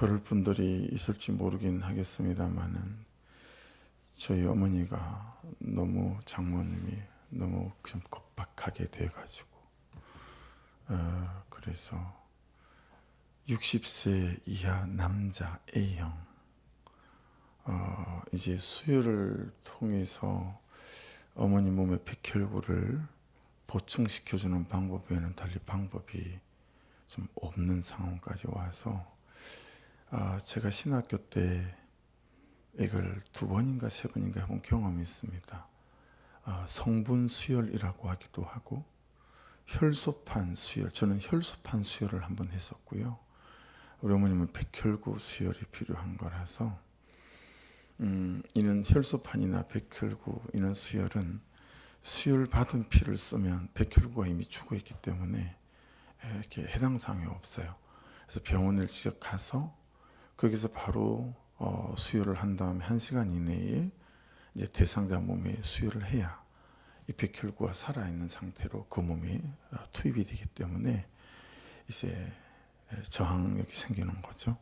그럴 분들이 있을지 모르긴 하겠습니다만은 저희 어머니가 너무 장모님이 너무 좀 겁박하게 돼가지고 그래서 60세 이하 남자 A형 이제 수혈을 통해서 어머니 몸의 백혈구를 보충시켜주는 방법 외에는 달리 방법이 좀 없는 상황까지 와서 제가 신학교 때 이걸 2번인가 3번인가 해본 경험이 있습니다. 성분 수혈이라고 하기도 하고 혈소판 수혈, 저는 혈소판 수혈을 한번 했었고요. 우리 어머님은 백혈구 수혈이 필요한 거라서 이는 혈소판이나 백혈구 이런 수혈은 수혈 받은 피를 쓰면 백혈구가 이미 죽어 있기 때문에 이렇게 해당 사항이 없어요. 그래서 병원을 직접 가서 거기서 바로 수혈을 한 다음에 1시간 이내에 이제 대상자 몸에 수혈을 해야 이 백혈구가 살아있는 상태로 그 몸에 투입이 되기 때문에 이제 저항력이 생기는 거죠.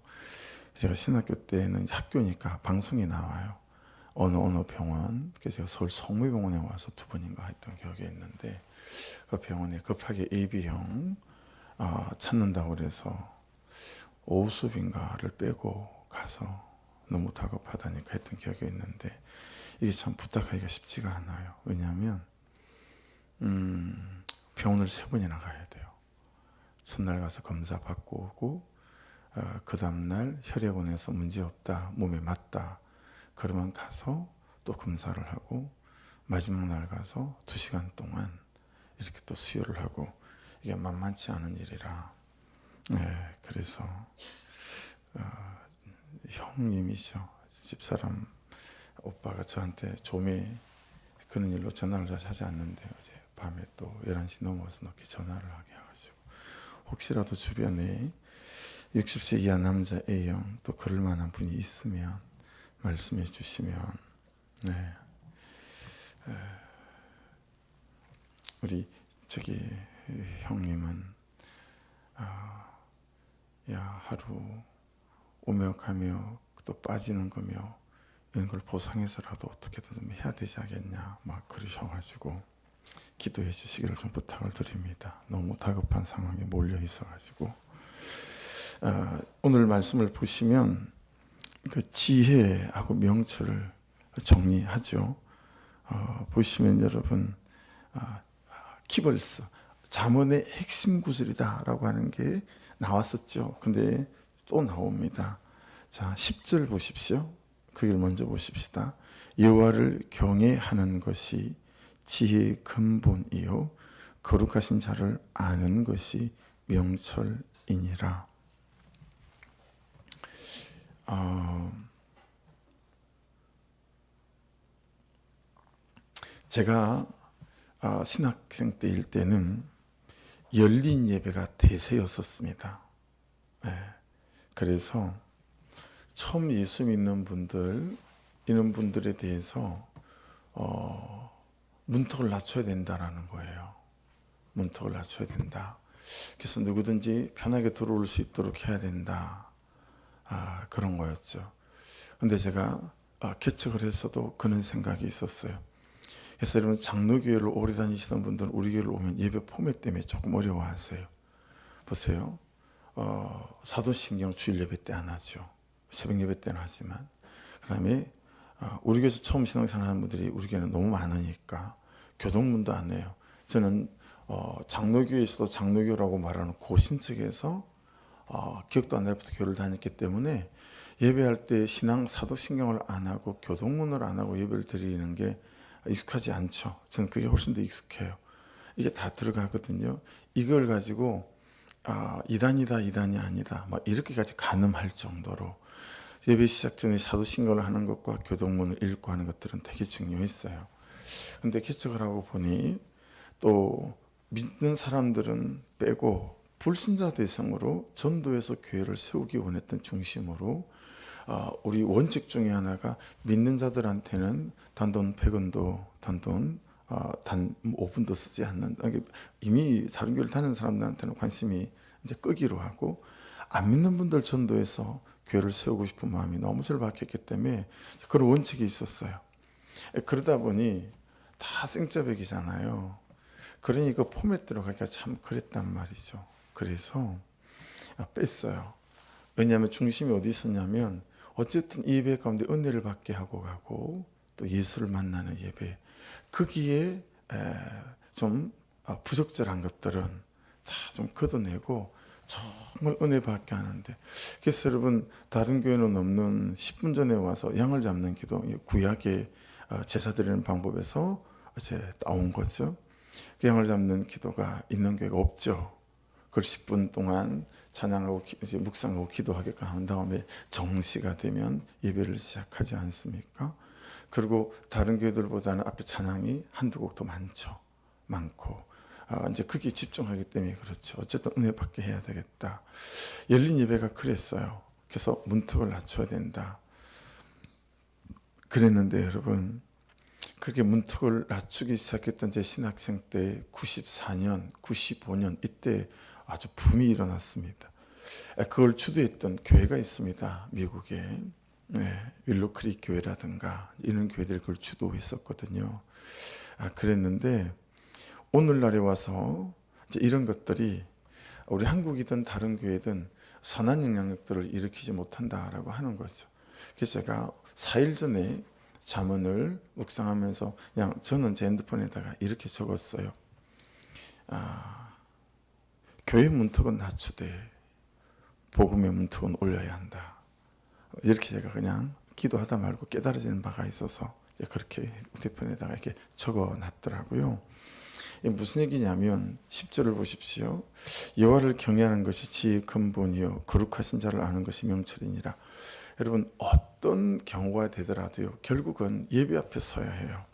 제가 신학교 때는 학교니까 방송이 나와요. 어느 병원, 그래서 제가 서울 성모병원에 와서 2번인가 했던 기억이 있는데 그 병원에 급하게 AB형 찾는다고 그래서 오후 수업인가를 빼고 가서 너무 다급하다니까 했던 기억이 있는데 이게 참 부탁하기가 쉽지가 않아요. 왜냐하면 병원을 3번이나 가야 돼요. 첫날 가서 검사 받고 오고 그 다음날 혈액원에서 문제없다, 몸에 맞다 그러면 가서 또 검사를 하고 마지막 날 가서 2시간 동안 이렇게 또 수혈을 하고 이게 만만치 않은 일이라 그래서 형님이죠. 집사람 오빠가 저한테 조매 그런 일로 전화를 잘 하지 않는데 어제 밤에 또 11시 넘어서 늦게 전화를 하게 해가지고 혹시라도 주변에 60세 이하 남자 A형 또 그럴 만한 분이 있으면 말씀해 주시면 우리 저기 형님은 야 하루 오며 가며 또 빠지는 거며 이런 걸 보상해서라도 어떻게든 좀 해야 되지 않겠냐 막 그러셔가지고 기도해 주시기를 좀 부탁을 드립니다. 너무 다급한 상황에 몰려 있어가지고 오늘 말씀을 보시면 그 지혜하고 명철을 정리하죠. 보시면 여러분 키벌스 잠언의 핵심 구절이다라고 하는 게 나왔었죠. 근데 또 나옵니다. 자, 10절 보십시오. 그걸 먼저 보십시다. 여호와를 경외하는 것이 지혜의 근본이요 거룩하신 자를 아는 것이 명철이니라. 제가 신학생 때일 때는 열린 예배가 대세였었습니다. 그래서 처음 예수 믿는 분들 이런 분들에 대해서 문턱을 낮춰야 된다라는 거예요. 문턱을 낮춰야 된다. 그래서 누구든지 편하게 들어올 수 있도록 해야 된다. 그런 거였죠. 근데 제가 개척을 했어도 그런 생각이 있었어요. 그래서 여러분 장로교회를 오래 다니시던 분들은 우리 교회를 오면 예배 포맷 때문에 조금 어려워하세요. 보세요. 사도신경 주일 예배 때 안 하죠. 새벽 예배 때는 하지만 그 다음에 우리 교회에서 처음 신앙생활 하는 분들이 우리 교회는 너무 많으니까 교동문도 안 해요. 저는 장로교회에서도 장로교라고 말하는 고신측에서 기억도 안 날 때부터 교회를 다녔기 때문에 예배할 때 신앙 사도신경을 안 하고 교동문을 안 하고 예배를 드리는 게 익숙하지 않죠. 저는 그게 훨씬 더 익숙해요. 이게 다 들어가거든요. 이걸 가지고 이단이다 이단이 아니다 막 이렇게까지 가늠할 정도로 예배 시작 전에 사도신경을 하는 것과 교동문을 읽고 하는 것들은 되게 중요했어요. 근데 개척을 하고 보니 또 믿는 사람들은 빼고 불신자 대상으로 전도해서 교회를 세우기 원했던 중심으로 우리 원칙 중에 하나가 믿는 자들한테는 단돈 100원도 단돈 단 5분도 쓰지 않는다. 이미 다른 교회를 다니는 사람들한테는 관심이 이제 끄기로 하고 안 믿는 분들 전도해서 교회를 세우고 싶은 마음이 너무 절박했기 때문에 그런 원칙이 있었어요. 그러다 보니 다 생짜배기잖아요. 그러니 그 포맷대로 가기가 참 그랬단 말이죠. 그래서 뺐어요. 왜냐하면 중심이 어디 있었냐면 어쨌든 이 예배 가운데 은혜를 받게 하고 가고 또 예수를 만나는 예배, 거기에 좀 부적절한 것들은 다 좀 걷어내고 정말 은혜 받게 하는데, 그래서 여러분 다른 교회는 없는 10분 전에 와서 양을 잡는 기도, 구약의 제사 드리는 방법에서 이제 나온 거죠. 그 양을 잡는 기도가 있는 교회가 없죠. 그걸 10분 동안 찬양하고 이제 묵상하고 기도하게끔 한 다음에 정시가 되면 예배를 시작하지 않습니까? 그리고 다른 교회들보다는 앞에 찬양이 한두 곡 더 많고 이제 크게 집중하기 때문에 그렇죠. 어쨌든 은혜 받게 해야 되겠다. 열린 예배가 그랬어요. 그래서 문턱을 낮춰야 된다. 그랬는데 여러분, 그렇게 문턱을 낮추기 시작했던 제 신학생 때 94년, 95년 이때 아주 붐이 일어났습니다. 그걸 주도했던 교회가 있습니다. 미국에. 윌로크릭 교회라든가 이런 교회들이 그걸 주도했었거든요. 그랬는데 오늘날에 와서 이제 이런 것들이 우리 한국이든 다른 교회든 선한 영향력들을 일으키지 못한다라고 하는 거죠. 그래서 제가 4일 전에 잠언을 묵상하면서 그냥 저는 제 핸드폰에다가 이렇게 적었어요. 교회 문턱은 낮추되 복음의 문턱은 올려야 한다. 이렇게 제가 그냥 기도하다 말고 깨달아지는 바가 있어서 그렇게 휴대폰에다가 이렇게 적어놨더라고요. 이게 무슨 얘기냐면 10절을 보십시오. 여호와를 경외하는 것이 지혜의 근본이요 거룩하신 자를 아는 것이 명철이니라. 여러분 어떤 경우가 되더라도요 결국은 예배 앞에 서야 해요.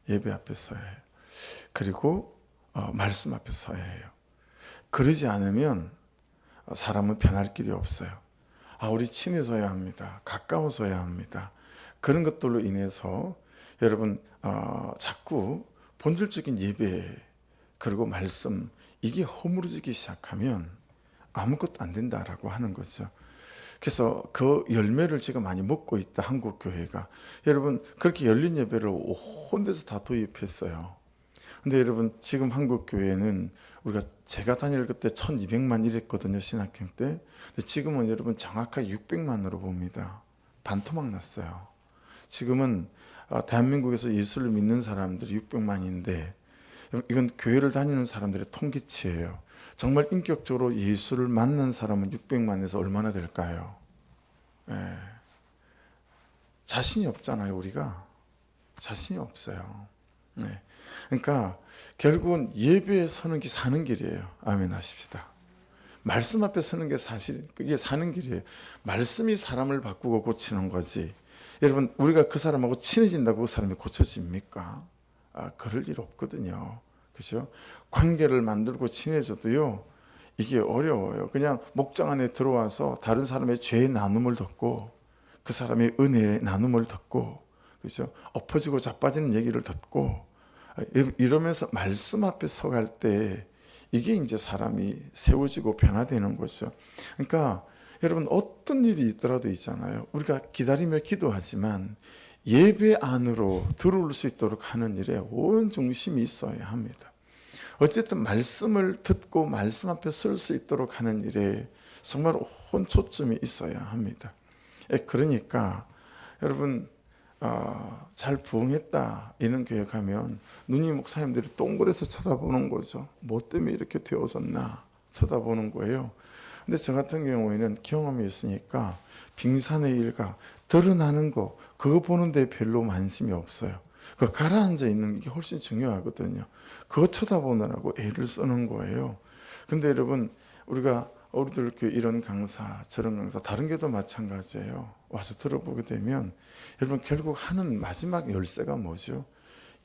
예배 앞에 서야 해요. 그리고 말씀 앞에 서야 해요. 그러지 않으면 사람은 변할 길이 없어요. 우리 친해져야 합니다. 가까워져야 합니다. 그런 것들로 인해서 여러분 자꾸 본질적인 예배 그리고 말씀 이게 허물어지기 시작하면 아무것도 안 된다라고 하는 거죠. 그래서 그 열매를 지금 많이 먹고 있다 한국 교회가. 여러분 그렇게 열린 예배를 온 데서 다 도입했어요. 근데 여러분 지금 한국 교회는 우리가 제가 다닐 그때 1200만 이랬거든요 신학생 때. 근데 지금은 여러분 정확하게 600만으로 봅니다. 반토막 났어요. 지금은 대한민국에서 예수를 믿는 사람들이 600만인데 이건 교회를 다니는 사람들의 통계치예요. 정말 인격적으로 예수를 만난 사람은 600만에서 얼마나 될까요? 자신이 없잖아요 우리가. 자신이 없어요. 그러니까 결국은 예배에 서는 게 사는 길이에요. 아멘 하십시다. 말씀 앞에 서는 게 사실 그게 사는 길이에요. 말씀이 사람을 바꾸고 고치는 거지. 여러분 우리가 그 사람하고 친해진다고 그 사람이 고쳐집니까? 그럴 일 없거든요. 그렇죠? 관계를 만들고 친해져도요 이게 어려워요. 그냥 목장 안에 들어와서 다른 사람의 죄의 나눔을 듣고 그 사람의 은혜의 나눔을 듣고 그렇죠? 엎어지고 자빠지는 얘기를 듣고 이러면서 말씀 앞에 서갈 때 이게 이제 사람이 세워지고 변화되는 거죠. 그러니까 여러분 어떤 일이 있더라도 있잖아요. 우리가 기다리며 기도하지만 예배 안으로 들어올 수 있도록 하는 일에 온 중심이 있어야 합니다. 어쨌든 말씀을 듣고 말씀 앞에 설 수 있도록 하는 일에 정말 온 초점이 있어야 합니다. 그러니까 여러분 잘 부흥했다 이런 교회 가면 눈이 목사님들이 동그래서 쳐다보는 거죠. 뭐 때문에 이렇게 되어졌나 쳐다보는 거예요. 근데 저 같은 경우에는 경험이 있으니까 빙산의 일가 드러나는 거 그거 보는데 별로 관심이 없어요. 그 가라앉아 있는 게 훨씬 중요하거든요. 그거 쳐다보느라고 애를 쓰는 거예요. 근데 여러분 우리가 우리들 교회 이런 강사 저런 강사 다른 교회도 마찬가지예요. 와서 들어보게 되면 여러분 결국 하는 마지막 열쇠가 뭐죠?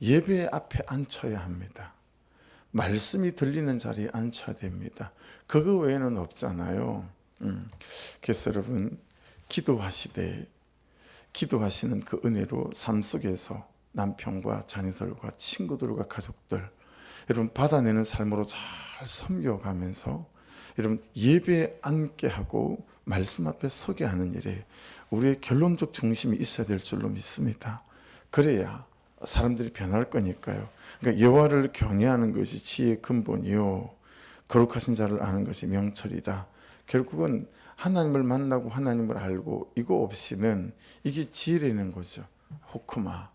예배 앞에 앉혀야 합니다. 말씀이 들리는 자리에 앉혀야 됩니다. 그거 외에는 없잖아요. 그래서 여러분 기도하시되 기도하시는 그 은혜로 삶 속에서 남편과 자녀들과 친구들과 가족들 여러분 받아내는 삶으로 잘 섬겨가면서 여러분 예배에 앉게 하고 말씀 앞에 서게 하는 일에 우리의 결론적 중심이 있어야 될 줄로 믿습니다. 그래야 사람들이 변할 거니까요. 그러니까 여호와를 경외하는 것이 지혜의 근본이요 거룩하신 자를 아는 것이 명철이다. 결국은 하나님을 만나고 하나님을 알고 이거 없이는 이게 지혜라는 거죠. 호크마,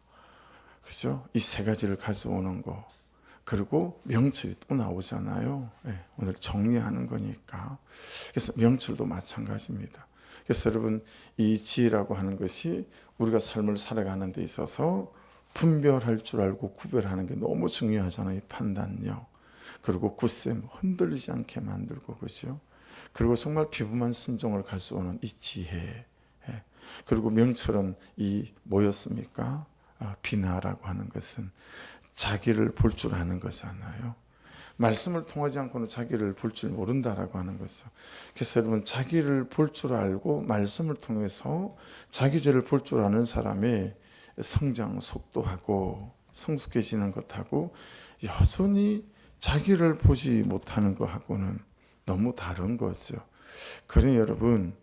그죠? 이 세 가지를 가져오는 거. 그리고 명철이 또 나오잖아요. 네, 오늘 정리하는 거니까. 그래서 명철도 마찬가지입니다. 그래서 여러분 이 지혜라고 하는 것이 우리가 삶을 살아가는 데 있어서 분별할 줄 알고 구별하는 게 너무 중요하잖아요. 이 판단력. 그리고 굳셈 흔들리지 않게 만들고 그죠. 그리고 정말 비범한 순종을 가져오는 이 지혜. 예. 그리고 명철은 이 뭐였습니까? 비나라고 하는 것은 자기를 볼 줄 아는 거잖아요. 말씀을 통하지 않고는 자기를 볼 줄 모른다라고 하는 것이죠. 그래서 여러분 자기를 볼 줄 알고 말씀을 통해서 자기 죄를 볼 줄 아는 사람의 성장 속도하고 성숙해지는 것하고 여전히 자기를 보지 못하는 것하고는 너무 다른 거죠. 그러니 여러분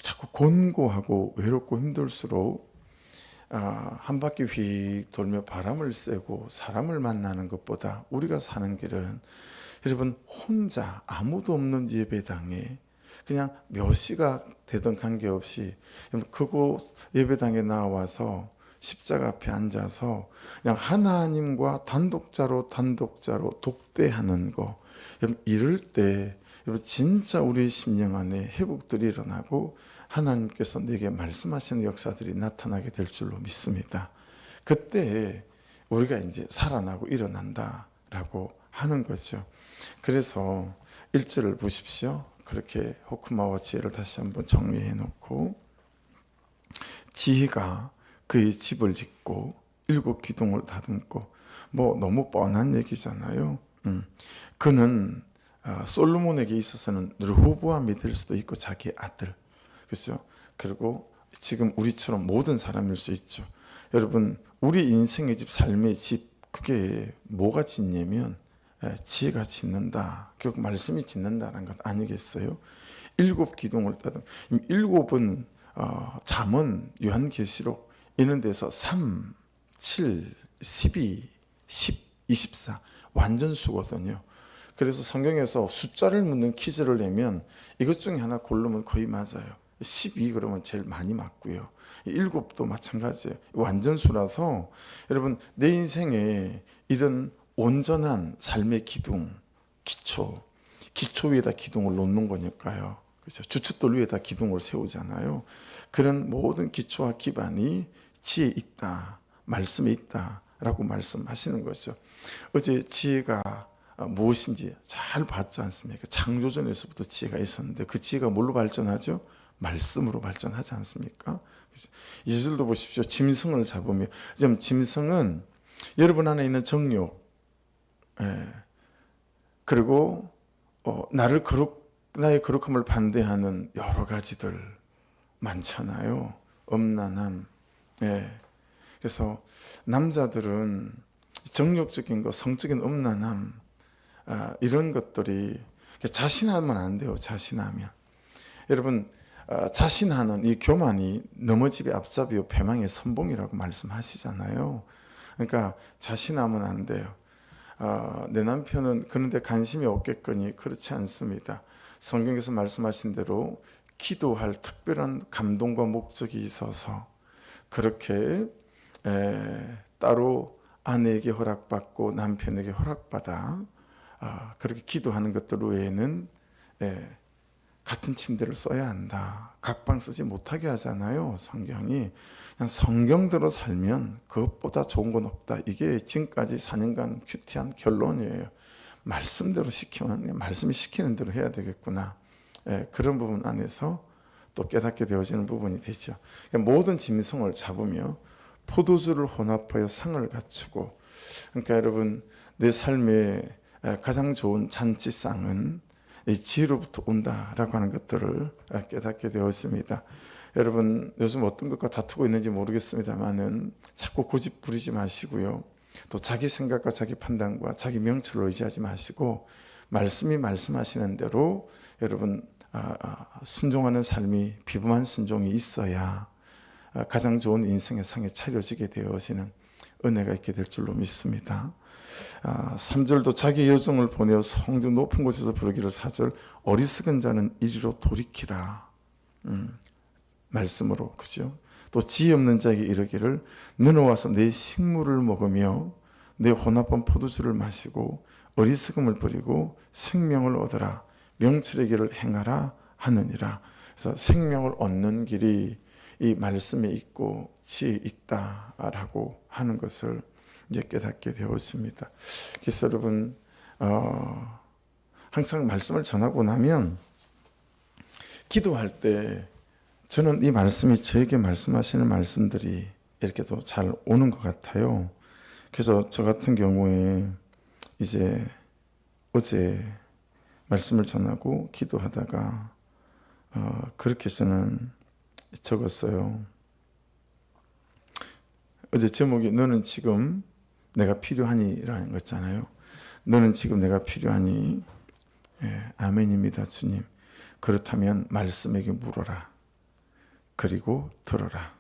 자꾸 곤고하고 외롭고 힘들수록 한 바퀴 휙 돌며 바람을 쐬고 사람을 만나는 것보다 우리가 사는 길은 여러분 혼자 아무도 없는 예배당에 그냥 몇 시가 되든 관계없이 그곳 예배당에 나와서 십자가 앞에 앉아서 그냥 하나님과 단독자로 독대하는 거. 이럴 때 진짜 우리 심령 안에 회복들이 일어나고 하나님께서 내게 말씀하시는 역사들이 나타나게 될 줄로 믿습니다. 그때 우리가 이제 살아나고 일어난다라고 하는 거죠. 그래서 1절을 보십시오. 그렇게 호크마와 지혜를 다시 한번 정리해 놓고 지혜가 그의 집을 짓고 7 기둥을 다듬고 뭐 너무 뻔한 얘기잖아요. 그는 솔로몬에게 있어서는 르호보암이 될 수도 있고 자기 아들, 그렇죠? 그리고 지금 우리처럼 모든 사람일 수 있죠. 여러분 우리 인생의 집, 삶의 집, 그게 뭐가 짓냐면 지혜가 짓는다. 결국 말씀이 짓는다는 것 아니겠어요? 7 기둥을 따든 7은 잠언, 요한계시록 이런 데서 3, 7, 12, 10, 24 완전 수거든요. 그래서 성경에서 숫자를 묻는 퀴즈를 내면 이것 중에 하나 고르면 거의 맞아요. 12 그러면 제일 많이 맞고요. 7도 마찬가지예요. 완전 수라서 여러분 내 인생에 이런 온전한 삶의 기둥, 기초 위에다 기둥을 놓는 거니까요. 그렇죠? 주춧돌 위에다 기둥을 세우잖아요. 그런 모든 기초와 기반이 지혜에 있다, 말씀에 있다라고 말씀하시는 거죠. 어제 지혜가 무엇인지 잘 봤지 않습니까? 창조전에서부터 지혜가 있었는데 그 지혜가 뭘로 발전하죠? 말씀으로 발전하지 않습니까? 예술도 보십시오. 짐승을 잡으며, 짐승은 여러분 안에 있는 정욕, 그리고 나의 거룩함을 반대하는 여러 가지들 많잖아요. 음란함. 그래서 남자들은 정욕적인 것, 성적인 음란함, 이런 것들이 자신하면 안 돼요. 자신하면 여러분 자신하는 이 교만이 넘어집의 앞잡이요 패망의 선봉이라고 말씀하시잖아요. 그러니까 자신하면 안 돼요. 내 남편은 그런데 관심이 없겠거니 그렇지 않습니다. 성경에서 말씀하신 대로 기도할 특별한 감동과 목적이 있어서 그렇게 따로 아내에게 허락받고 남편에게 허락받아 그렇게 기도하는 것들 외에는 같은 침대를 써야 한다. 각방 쓰지 못하게 하잖아요. 성경이. 그냥 성경대로 살면 그것보다 좋은 건 없다. 이게 지금까지 4년간 큐티한 결론이에요. 말씀대로 시키면 말씀이 시키는 대로 해야 되겠구나. 그런 부분 안에서 또 깨닫게 되어지는 부분이 되죠. 모든 짐승을 잡으며 포도주를 혼합하여 상을 갖추고, 그러니까 여러분 내 삶의 가장 좋은 잔치상은 이 지혜로부터 온다라고 하는 것들을 깨닫게 되었습니다. 여러분 요즘 어떤 것과 다투고 있는지 모르겠습니다만은 자꾸 고집 부리지 마시고요. 또 자기 생각과 자기 판단과 자기 명철을 의지하지 마시고 말씀이 말씀하시는 대로 여러분 순종하는 삶이 비범한 순종이 있어야 가장 좋은 인생의 상이 차려지게 되어지는 은혜가 있게 될 줄로 믿습니다. 3절도 자기 여종을 보내어 성중 높은 곳에서 부르기를 4절 어리석은 자는 이리로 돌이키라. 말씀으로 그죠? 또 지혜 없는 자에게 이르기를 너는 와서 내 식물을 먹으며 내 혼합한 포도주를 마시고 어리석음을 버리고 생명을 얻어라. 명철의 길을 행하라 하느니라. 그래서 생명을 얻는 길이 이 말씀에 있고 지혜에 있다라고 하는 것을 이제 깨닫게 되었습니다. 그래서 여러분 항상 말씀을 전하고 나면 기도할 때 저는 이 말씀이 저에게 말씀하시는 말씀들이 이렇게 또 잘 오는 것 같아요. 그래서 저 같은 경우에 이제 어제 말씀을 전하고 기도하다가 그렇게 저는 적었어요. 어제 제목이 너는 지금 내가 필요하니 라는 거잖아요. 너는 지금 내가 필요하니. 아멘입니다 주님. 그렇다면 말씀에게 물어라. 그리고 들어라.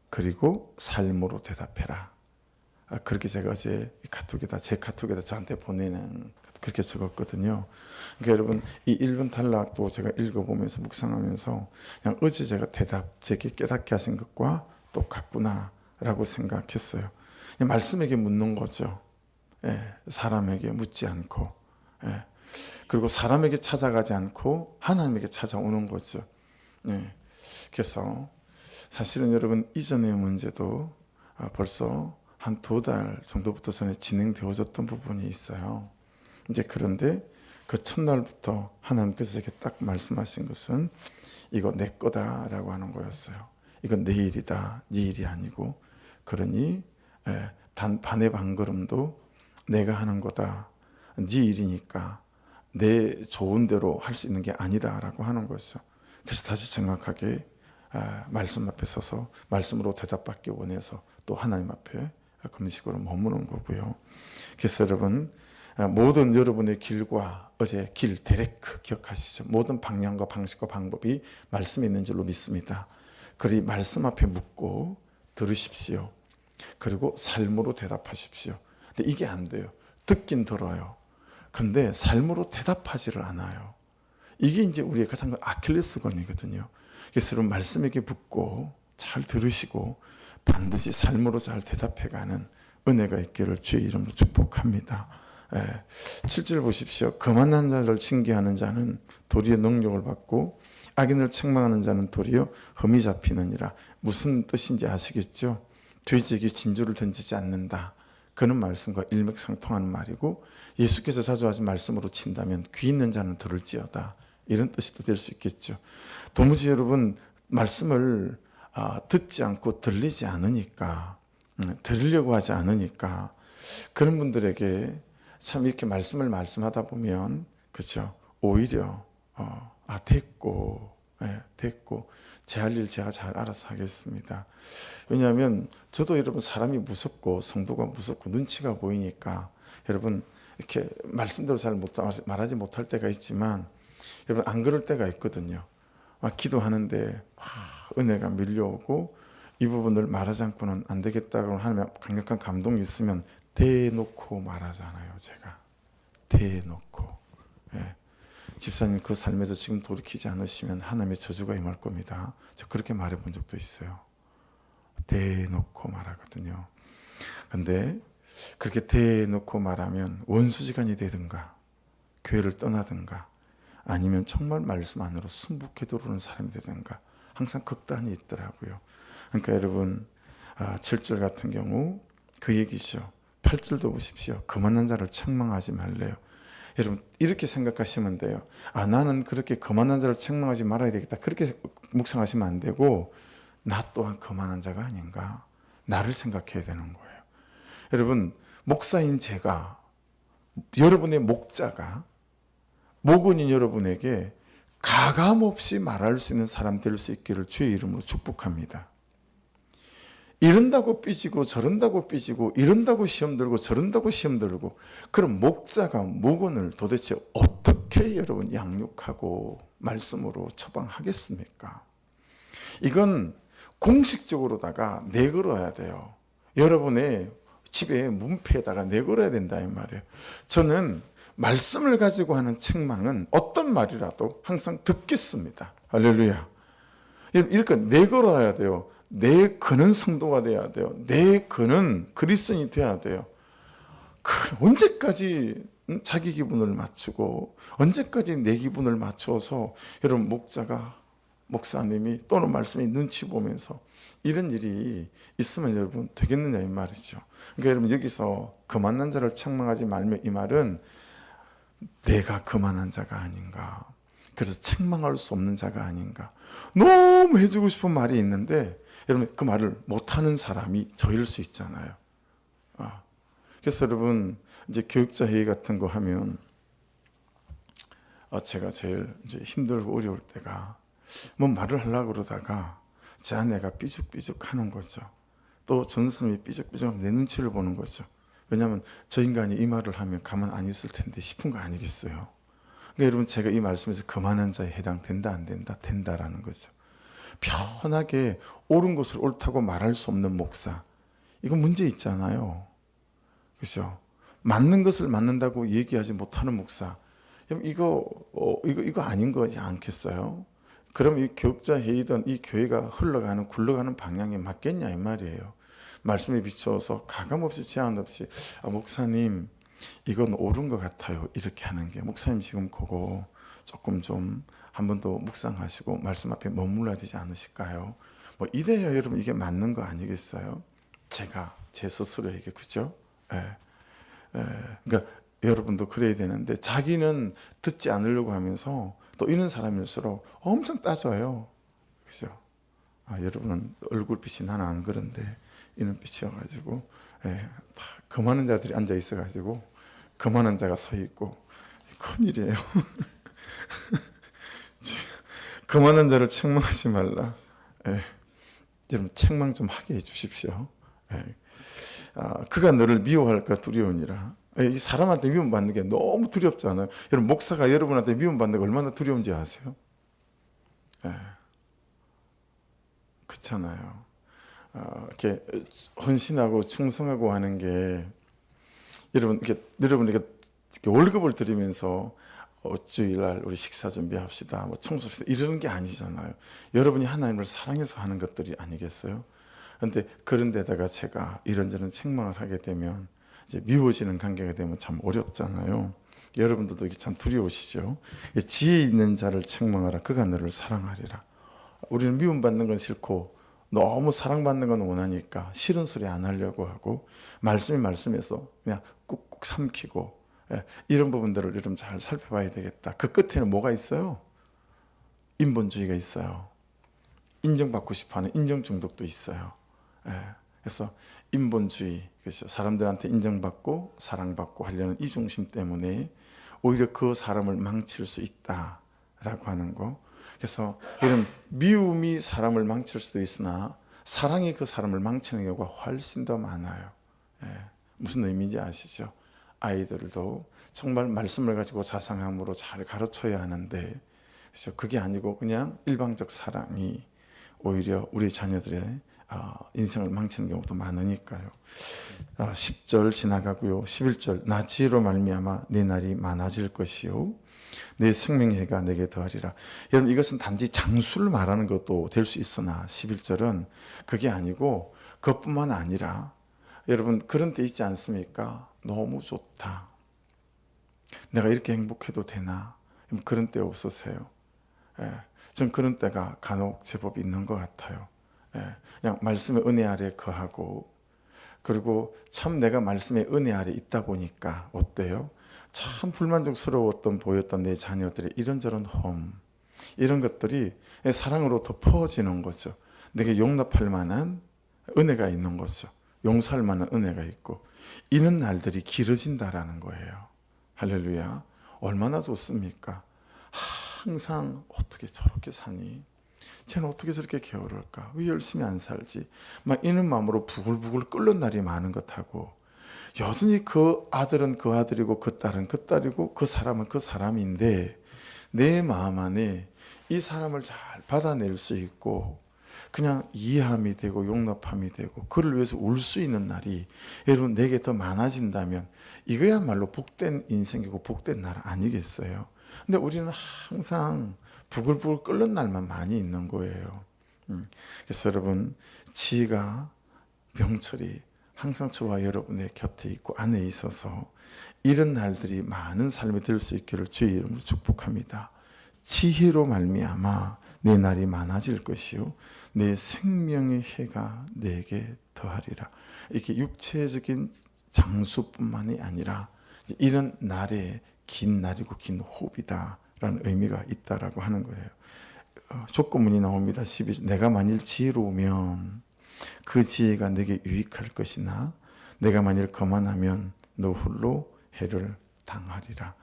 그리고 삶으로 대답해라. 그렇게 제가 어제 제 카톡에다 저한테 보내는 그렇게 적었거든요. 그러니까 여러분 이 1분 탈락도 제가 읽어보면서 묵상하면서 그냥 어제 제가 제게 깨닫게 하신 것과 똑같구나라고 생각했어요. 그냥 말씀에게 묻는 거죠. 사람에게 묻지 않고 그리고 사람에게 찾아가지 않고 하나님에게 찾아오는 거죠. 그래서 사실은 여러분 이전의 문제도 벌써 한 2달 정도부터 전에 진행되어졌던 부분이 있어요. 이제 그런데 그 첫날부터 하나님께서 제게 딱 말씀하신 것은 이거 내 거다라고 하는 거였어요. 이건 내 일이다, 네 일이 아니고 그러니 단 반의 반걸음도 내가 하는 거다, 네 일이니까 내 좋은 대로 할 수 있는 게 아니다라고 하는 거죠. 그래서 다시 정확하게 말씀 앞에 서서 말씀으로 대답받기 원해서 또 하나님 앞에 금식으로 머무는 거고요. 그래서 여러분 모든 여러분의 길과 어제 길 데레크 기억하시죠? 모든 방향과 방식과 방법이 말씀에 있는 줄로 믿습니다. 그리 말씀 앞에 묻고 들으십시오. 그리고 삶으로 대답하십시오. 근데 이게 안 돼요. 듣긴 들어요. 근데 삶으로 대답하지를 않아요. 이게 이제 우리의 가장 큰 아킬레스건이거든요. 그래서 여러분 말씀에게 묻고 잘 들으시고 반드시 삶으로 잘 대답해가는 은혜가 있기를 주의 이름으로 축복합니다. 7절 보십시오. 거만한 자를 징계하는 자는 도리어 능력을 받고 악인을 책망하는 자는 도리어 흠이 잡히느니라. 무슨 뜻인지 아시겠죠? 돼지에게 진주를 던지지 않는다. 그는 말씀과 일맥상통하는 말이고 예수께서 자주 하신 말씀으로 친다면 귀 있는 자는 들을지어다. 이런 뜻이 또 될 수 있겠죠. 도무지 여러분 말씀을 듣지 않고 들리지 않으니까 들으려고 하지 않으니까 그런 분들에게 참 이렇게 말씀을 말씀하다 보면 그렇죠. 오히려 됐고 제 할 일 제가 잘 알아서 하겠습니다. 왜냐하면 저도 여러분 사람이 무섭고 성도가 무섭고 눈치가 보이니까 여러분 이렇게 말씀대로 잘 말하지 못할 때가 있지만 여러분 안 그럴 때가 있거든요. 기도하는데 은혜가 밀려오고 이 부분을 말하지 않고는 안 되겠다고 하는 강력한 감동이 있으면 대놓고 말하잖아요. 제가 대놓고 집사님 그 삶에서 지금 돌이키지 않으시면 하나님의 저주가 임할 겁니다. 저 그렇게 말해본 적도 있어요. 대놓고 말하거든요. 근데 그렇게 대놓고 말하면 원수지간이 되든가 교회를 떠나든가 아니면 정말 말씀 안으로 순복해 들어오는 사람이 되든가 항상 극단이 있더라고요. 그러니까 여러분 7절 같은 경우 그 얘기죠. 8절도 보십시오. 거만한 자를 책망하지 말래요. 여러분 이렇게 생각하시면 돼요. 나는 그렇게 거만한 자를 책망하지 말아야 되겠다. 그렇게 묵상하시면 안 되고 나 또한 거만한 자가 아닌가. 나를 생각해야 되는 거예요. 여러분 목사인 제가 여러분의 목자가 목원인 여러분에게 가감없이 말할 수 있는 사람 될 수 있기를 주의 이름으로 축복합니다. 이런다고 삐지고 저런다고 삐지고 이런다고 시험 들고 저런다고 시험 들고 그럼 목자가 목원을 도대체 어떻게 여러분 양육하고 말씀으로 처방하겠습니까? 이건 공식적으로다가 내걸어야 돼요. 여러분의 집에 문패에다가 내걸어야 된다 이 말이에요. 저는 말씀을 가지고 하는 책망은 어떤 말이라도 항상 듣겠습니다. 할렐루야. 이렇게 내걸어야 돼요. 내 그는 성도가 돼야 돼요. 내 그는 그리스도인이 돼야 돼요. 언제까지 자기 기분을 맞추고 언제까지 내 기분을 맞춰서 여러분 목사님이 또는 말씀이 눈치 보면서 이런 일이 있으면 여러분 되겠느냐 이 말이죠. 그러니까 여러분 여기서 거만한 자를 책망하지 말며 이 말은 내가 거만한 자가 아닌가, 그래서 책망할 수 없는 자가 아닌가, 너무 해주고 싶은 말이 있는데 여러분 그 말을 못하는 사람이 저일 수 있잖아요. 그래서 여러분 이제 교육자 회의 같은 거 하면 제가 제일 이제 힘들고 어려울 때가 뭐 말을 하려고 그러다가 제 아내가 삐죽삐죽 하는 거죠. 또 전 사람이 삐죽삐죽 내 눈치를 보는 거죠. 왜냐하면 저 인간이 이 말을 하면 가만 안 있을 텐데 싶은 거 아니겠어요. 그러니까 여러분 제가 이 말씀에서 거만한 자에 해당된다 안 된다? 된다라는 거죠. 편하게 옳은 것을 옳다고 말할 수 없는 목사, 이거 문제 있잖아요. 그렇죠? 맞는 것을 맞는다고 얘기하지 못하는 목사, 이거 아닌 거지 않겠어요? 그럼 이 교육자 회의든 이 교회가 굴러가는 방향이 맞겠냐 이 말이에요. 말씀에 비추어서 가감없이 제한 없이 목사님 이건 옳은 것 같아요 이렇게 하는 게, 목사님 지금 그거 조금 좀 한 번 더 묵상하시고 말씀 앞에 머물러야 되지 않으실까요? 뭐 이래야 여러분 이게 맞는 거 아니겠어요? 제가 제 스스로에게, 그죠? 그러니까 여러분도 그래야 되는데 자기는 듣지 않으려고 하면서 또 이런 사람일수록 엄청 따져요. 그죠? 여러분은 얼굴빛이 나는 안 그런데 이런 빛이어가지고 다 거만한 자들이 앉아 있어가지고 거만한 자가 서 있고 큰일이에요. 거만한 자를 책망하지 말라. 여러분 책망 좀 하게 해주십시오. 그가 너를 미워할까 두려우니라. 이 사람한테 미움받는 게 너무 두렵잖아요. 여러분 목사가 여러분한테 미움받는 게 얼마나 두려운지 아세요? 그렇잖아요. 이렇게 헌신하고 충성하고 하는 게 여러분 이렇게 월급을 드리면서 주일날 우리 식사 준비합시다, 뭐 청소합시다 이러는 게 아니잖아요. 여러분이 하나님을 사랑해서 하는 것들이 아니겠어요? 그런데 그런 데다가 제가 이런저런 책망을 하게 되면 이제 미워지는 관계가 되면 참 어렵잖아요. 여러분들도 이게 참 두려우시죠? 지혜 있는 자를 책망하라, 그가 너를 사랑하리라. 우리는 미움받는 건 싫고 너무 사랑받는 건 원하니까 싫은 소리 안 하려고 하고 말씀에서 그냥 꾹꾹 삼키고, 이런 부분들을 여러분 잘 살펴봐야 되겠다. 그 끝에는 뭐가 있어요? 인본주의가 있어요. 인정받고 싶어하는 인정 중독도 있어요. 그래서 인본주의, 그렇죠? 사람들한테 인정받고 사랑받고 하려는 이 중심 때문에 오히려 그 사람을 망칠 수 있다라고 하는 거. 그래서 이런 미움이 사람을 망칠 수도 있으나 사랑이 그 사람을 망치는 경우가 훨씬 더 많아요. 무슨 의미인지 아시죠? 아이들도 정말 말씀을 가지고 자상함으로 잘 가르쳐야 하는데, 그렇죠? 그게 아니고 그냥 일방적 사랑이 오히려 우리 자녀들의 인생을 망치는 경우도 많으니까요. 10절 지나가고요. 11절 나 지혜로 말미암아 내 날이 많아질 것이요 내 생명해가 내게 더하리라. 여러분 이것은 단지 장수를 말하는 것도 될 수 있으나 11절은 그게 아니고 그것뿐만 아니라 여러분 그런 때 있지 않습니까? 너무 좋다, 내가 이렇게 행복해도 되나, 그런 때 없으세요? 전 그런 때가 간혹 제법 있는 것 같아요. 그냥 말씀의 은혜 아래 거하고, 그리고 참 내가 말씀의 은혜 아래 있다 보니까 어때요? 참 불만족스러웠던 보였던 내 자녀들의 이런저런 이런 것들이 사랑으로 덮어지는 거죠. 내게 용납할 만한 은혜가 있는 거죠. 용서할 만한 은혜가 있고, 이런 날들이 길어진다라는 거예요. 할렐루야. 얼마나 좋습니까? 항상 어떻게 저렇게 사니? 쟤는 어떻게 저렇게 게으를까? 왜 열심히 안 살지? 막 이런 마음으로 부글부글 끓는 날이 많은 것하고, 여전히 그 아들은 그 아들이고 그 딸은 그 딸이고 그 사람은 그 사람인데, 내 마음 안에 이 사람을 잘 받아낼 수 있고 그냥 이해함이 되고 용납함이 되고 그를 위해서 울 수 있는 날이 여러분 내게 더 많아진다면 이거야말로 복된 인생이고 복된 날 아니겠어요? 근데 우리는 항상 부글부글 끓는 날만 많이 있는 거예요. 그래서 여러분, 지혜가 명철이 항상 저와 여러분의 곁에 있고 안에 있어서 이런 날들이 많은 삶이 될 수 있기를 주의 이름으로 축복합니다. 지혜로 말미암아 내 날이 많아질 것이요 내 생명의 해가 내게 더하리라. 이렇게 육체적인 장수뿐만이 아니라 이런 날에 긴 날이고 긴 호흡이다라는 의미가 있다라고 하는 거예요. 조건문이 나옵니다. 12절. 내가 만일 지혜로우면 그 지혜가 내게 유익할 것이나 내가 만일 거만하면 너 홀로 해를 당하리라.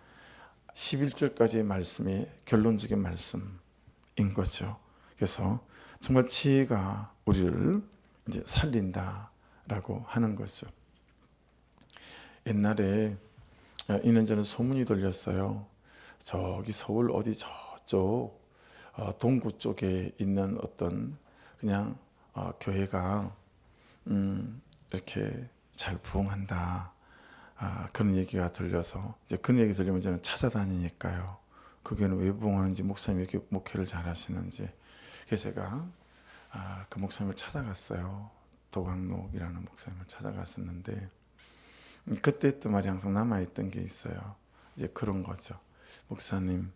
11절까지의 말씀이 결론적인 말씀인 거죠. 그래서 정말 지혜가 우리를 이제 살린다라고 하는 거죠. 옛날에 이런저런 소문이 들렸어요. 저기 서울 어디 저쪽 동구 쪽에 있는 어떤 그냥 교회가 이렇게 잘 부흥한다. 그런 얘기가 들려서 이제 그런 얘기 들리면 저는 찾아다니니까요. 그 교회는 왜 부흥하는지, 목사님이 이렇게 목회를 잘 하시는지. 그래서 제가 그 목사님을 찾아갔어요. 도강록이라는 목사님을 찾아갔었는데 그때 했던 말이 항상 남아있던 게 있어요. 이제 그런 거죠. 목사님,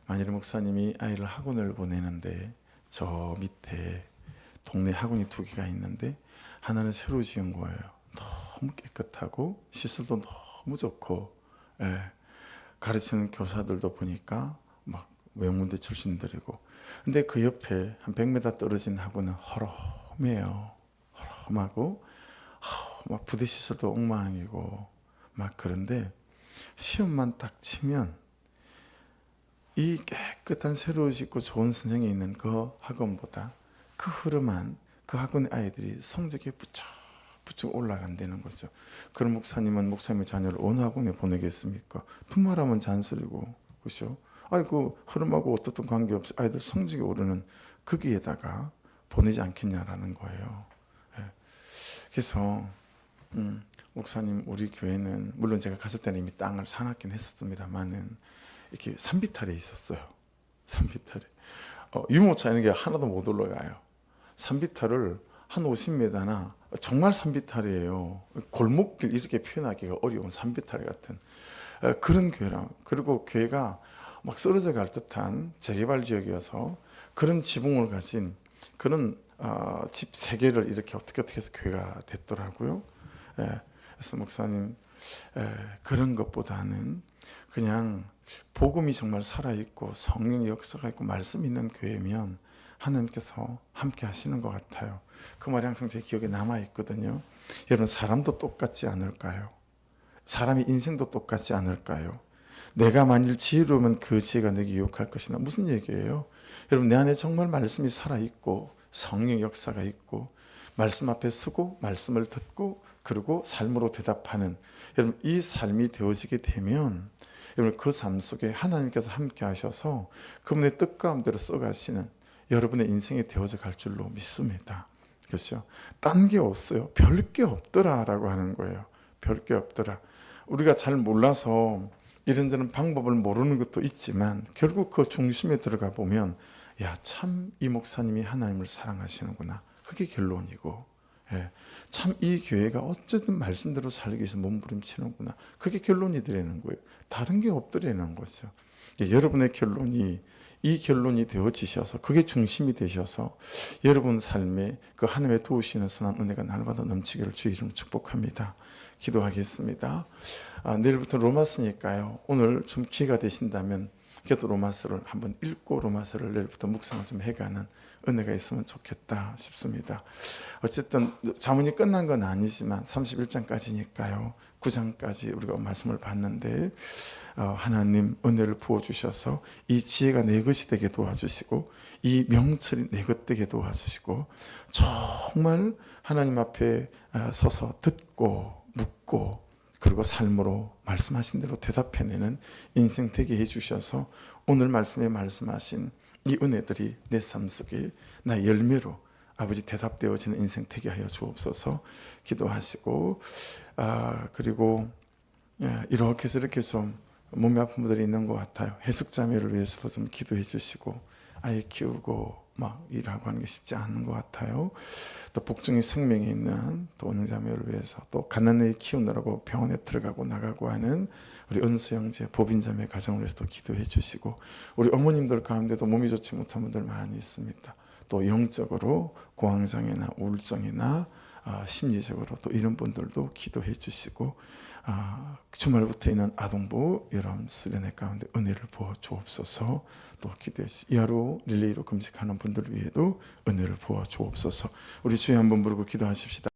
만일 목사님이 아이를 학원을 보내는데 저 밑에 동네 학원이 2개가 있는데 하나는 새로 지은 거예요. 너무 깨끗하고 시설도 너무 좋고, 가르치는 교사들도 보니까 막 명문대 출신들이고, 근데 그 옆에 한 100m 떨어진 학원은 허름해요. 허름하고 막 부대 시설도 엉망이고 막. 그런데 시험만 딱 치면 이 깨끗한 새로 짓고 좋은 선생이 있는 그 학원보다 그 흐름한 그 학원의 아이들이 성적이 부쩍 올라간다는 거죠. 그런 목사님은 목사님의 자녀를 어느 학원에 보내겠습니까? 두말하면 잔소리고, 그렇죠? 아이고 흐름하고 어떻든 관계없이 아이들 성적이 오르는 거기에다가 보내지 않겠냐라는 거예요. 그래서 목사님, 우리 교회는 물론 제가 갔을 때는 이미 땅을 사놨긴 했었습니다만은 이렇게 산비탈에 있었어요. 산비탈에 유모차 이런 게 하나도 못 올라가요. 산비탈을 한 50m나 정말 산비탈이에요. 골목길 이렇게 표현하기가 어려운 산비탈 같은 그런 교회랑, 그리고 교회가 막 쓰러져 갈 듯한 재개발 지역이어서 그런 지붕을 가진 그런 집 3개를 이렇게 어떻게 해서 교회가 됐더라고요. 그래서 목사님, 그런 것보다는 그냥 복음이 정말 살아있고 성령의 역사가 있고 말씀이 있는 교회면 하나님께서 함께 하시는 것 같아요. 그 말이 항상 제 기억에 남아있거든요. 여러분, 사람도 똑같지 않을까요? 사람의 인생도 똑같지 않을까요? 내가 만일 지혜로우면 그 지혜가 내게 유혹할 것이나. 무슨 얘기예요? 여러분, 내 안에 정말 말씀이 살아있고 성령 역사가 있고 말씀 앞에 서고 말씀을 듣고 그리고 삶으로 대답하는, 여러분 이 삶이 되어지게 되면 여러분 그 삶 속에 하나님께서 함께 하셔서 그분의 뜻 가운데로 써가시는 여러분의 인생이 되어져 갈 줄로 믿습니다. 그렇죠? 딴 게 없어요. 별 게 없더라라고 하는 거예요. 별 게 없더라. 우리가 잘 몰라서 이런저런 방법을 모르는 것도 있지만 결국 그 중심에 들어가 보면 야, 참 이 목사님이 하나님을 사랑하시는구나. 그게 결론이고, 참 이 교회가 어쨌든 말씀대로 살기 위해서 몸부림치는구나. 그게 결론이 되는 거예요. 다른 게 없더라는 거죠. 여러분의 결론이 이 결론이 되어지셔서 그게 중심이 되셔서 여러분 삶에 그 하나님의 도우시는 선한 은혜가 날마다 넘치기를 주의 이름으로 축복합니다. 기도하겠습니다. 내일부터 로마서니까요. 오늘 좀 기회가 되신다면 그래도 로마서를 한번 읽고 로마서를 내일부터 묵상을 좀 해가는 은혜가 있으면 좋겠다 싶습니다. 어쨌든 자문이 끝난 건 아니지만 31장까지니까요. 9장까지 우리가 말씀을 봤는데 하나님 은혜를 부어주셔서 이 지혜가 내 것이 되게 도와주시고 이 명철이 내 것 되게 도와주시고 정말 하나님 앞에 서서 듣고 묻고 그리고 삶으로 말씀하신 대로 대답해내는 인생 되게 해주셔서 오늘 말씀에 말씀하신 이 은혜들이 내 삶 속에 나의 열매로 아버지 대답되어지는 인생 되게 하여 주옵소서 기도하시고 그리고 이렇게 저렇게 좀 몸이 아픈 분들이 있는 것 같아요. 해숙자매를 위해서도 좀 기도해 주시고 아이 키우고 막 일하고 하는 게 쉽지 않은 것 같아요. 또 복중의 생명이 있는 또 은행자매를 위해서 또 가난애 키우느라고 병원에 들어가고 나가고 하는 우리 은수 형제 보빈자매 가정을 위해서도 기도해 주시고 우리 어머님들 가운데도 몸이 좋지 못한 분들 많이 있습니다. 또 영적으로 공황장애나 우울증이나 심리적으로 또 이런 분들도 기도해 주시고 주말부터 있는 아동부 여러분 수련회 가운데 은혜를 부어 주옵소서 또 기도해 주시고 이 하루 릴레이로 금식하는 분들 위에도 은혜를 부어 주옵소서 우리 주여 한번 부르고 기도하십시다.